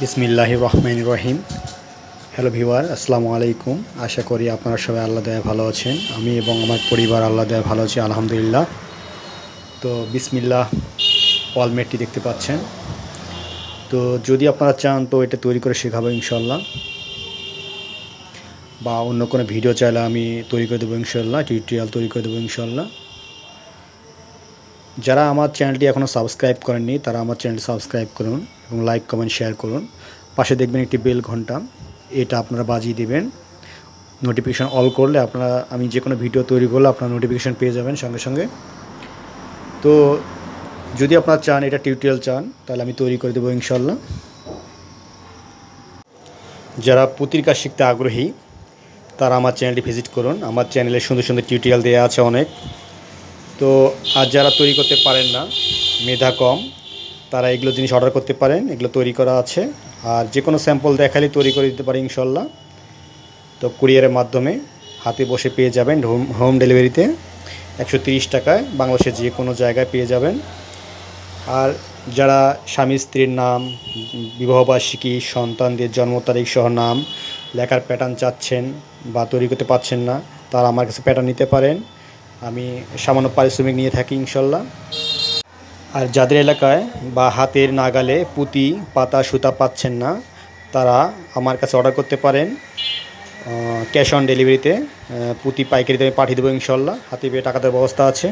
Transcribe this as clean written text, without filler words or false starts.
বিসমিল্লাহির রহমানির রহিম। Hello viewer, আসসালামু আলাইকুম। আশা করি আপনারা সবাই আল্লাহ দয়ায় ভালো আছেন। আমি এবং আমার পরিবার আল্লাহ দয়ায় ভালো আছি, আলহামদুলিল্লাহ। তো বিসমিল্লাহ ওয়ালমেটটি দেখতে পাচ্ছেন। তো যদি আপনারা চান তো এটা তৈরি করে শেখাবো ইনশাল্লাহ, বা অন্য কোনো ভিডিও চাইলে আমি তৈরি করে দেবো ইনশাল্লাহ, টিউটোরিয়াল তৈরি করে দেবো ইনশাল্লাহ। যারা আমার চ্যানেলটি এখনও সাবস্ক্রাইব করেননি তারা আমার চ্যানেলটি সাবস্ক্রাইব করুন এবং লাইক কমেন্ট শেয়ার করুন। পাশে দেখবেন একটি বেল ঘন্টা, এটা আপনারা বাজিয়ে দিবেন। নোটিফিকেশান অল করলে আপনারা আমি যে কোনো ভিডিও তৈরি করলে আপনারা নোটিফিকেশান পেয়ে যাবেন সঙ্গে সঙ্গে। তো যদি আপনারা চান এটা টিউটোরিয়াল চান তাহলে আমি তৈরি করে দেবো ইনশাল্লাহ। যারা পুঁতির কাজ শিখতে আগ্রহী তারা আমার চ্যানেলটি ভিজিট করুন। আমার চ্যানেলে সুন্দর সুন্দর টিউটোরিয়াল দেওয়া আছে অনেক। তো আর যারা তৈরি করতে পারেন না, মেধা কম, তারা এগুলো জিনিস অর্ডার করতে পারেন, এগুলো তৈরি করা আছে। আর যে কোনো স্যাম্পল দেখালে তৈরি করে দিতে পারি ইনশাল্লাহ। তো কুরিয়ারের মাধ্যমে হাতে বসে পেয়ে যাবেন হোম ডেলিভারিতে 130 টাকায় বাংলাদেশের যে কোনো জায়গায় পেয়ে যাবেন। আর যারা স্বামী স্ত্রীর নাম, বিবাহবার্ষিকী, সন্তানদের জন্ম তারিখ সহ নাম লেখার প্যাটার্ন চাচ্ছেন বা তৈরি করতে পারছেন না, তারা আমার কাছে প্যাটার্ন নিতে পারেন। আমি সামান্য পারিশ্রমিক নিয়ে থাকি ইনশাল্লাহ। আর যাদের এলাকায় বা হাতের নাগালে পুঁতি, পাতা, সুতা পাচ্ছেন না, তারা আমার কাছে অর্ডার করতে পারেন ক্যাশ অন ডেলিভারিতে। পুঁতি পাইকারি দামে পাঠিয়ে দেবো ইনশাল্লাহ, হাতে পেয়ে টাকা দেওয়ার ব্যবস্থা আছে।